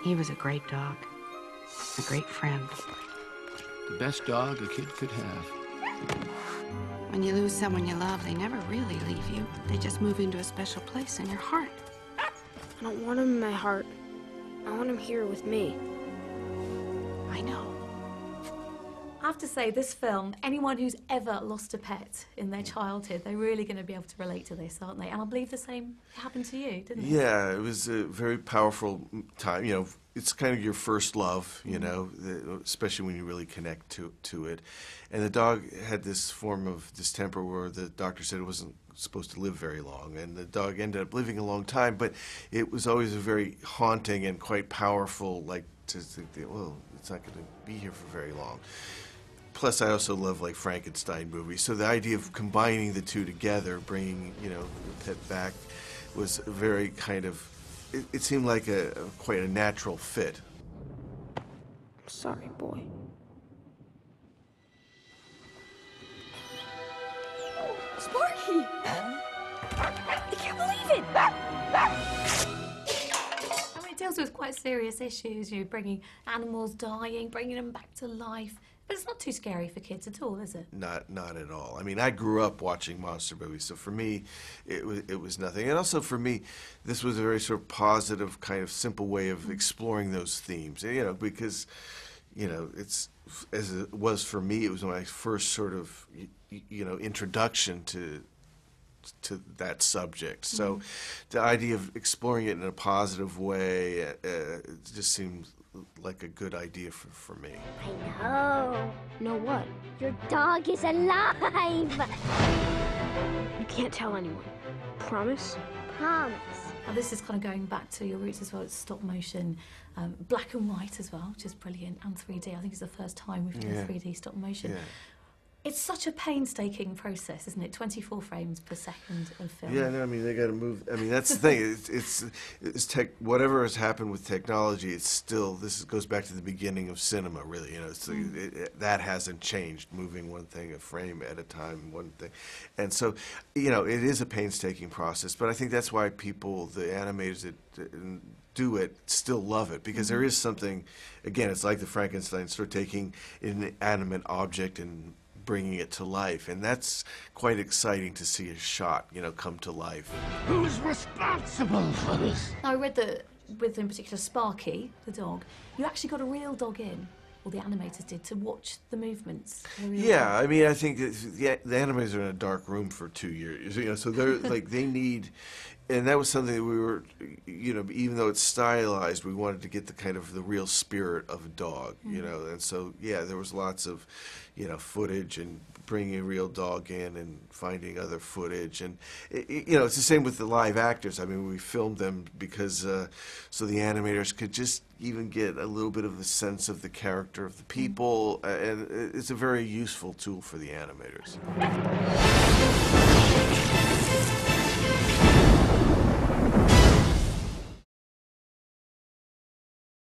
He was a great dog, a great friend. The best dog a kid could have. When you lose someone you love, they never really leave you. They just move into a special place in your heart. I don't want him in my heart. I want him here with me. I know. I have to say, this film, anyone who's ever lost a pet in their childhood, they're really going to be able to relate to this, aren't they? And I believe the same happened to you, didn't it? Yeah, it was a very powerful time. You know, it's kind of your first love, you know, especially when you really connect to it. And the dog had this form of distemper where the doctor said it wasn't supposed to live very long, and the dog ended up living a long time, but it was always a very haunting and quite powerful, like, to think that, well, it's not going to be here for very long. Plus, I also love, like, Frankenstein movies, so the idea of combining the two together, bringing, you know, the pet back, was very kind of, it seemed like quite a natural fit. I'm sorry, boy. Sparky! I can't believe it! I mean, it deals with quite serious issues, you know, bringing animals dying, bringing them back to life. But it's not too scary for kids at all, is it? Not at all. I mean, I grew up watching monster movies, so for me, it was nothing. And also for me, this was a very sort of positive, kind of simple way of exploring those themes. You know, because, you know, it's as it was for me. It was my first sort of, you know, introduction to that subject. So the idea of exploring it in a positive way it just seemed like a good idea for me. I know. Know what? Your dog is alive! You can't tell anyone. Promise? Promise. Now, this is kind of going back to your roots as well. It's stop motion, black and white as well, which is brilliant, and 3D. I think it's the first time we've done 3D stop motion. Yeah. It's such a painstaking process, isn't it? 24 frames per second of film. Yeah, no, I mean, they got to move. I mean, that's the thing. It's whatever has happened with technology, it's still, goes back to the beginning of cinema, really. You know, it's that hasn't changed, moving one thing a frame at a time, one thing. And so, you know, it is a painstaking process, but I think that's why people, the animators that do it, still love it, because there is something, again, it's like the Frankenstein story, taking an inanimate object and bringing it to life, and that's quite exciting to see a shot, you know, come to life. Who's responsible for this? Now, I read that with, in particular, Sparky, the dog, you actually got a real dog in, or the animators did, to watch the movements. Yeah, I mean, I think the animators are in a dark room for 2 years, you know, so they're like, they need, and that was something that we were, you know, even though it's stylized, we wanted to get the kind of the real spirit of a dog, you know, and so, yeah, there was lots of, you know, footage and bringing a real dog in and finding other footage, and you know, it's the same with the live actors. I mean, we filmed them because so the animators could just even get a little bit of the sense of the character of the people, and it's a very useful tool for the animators.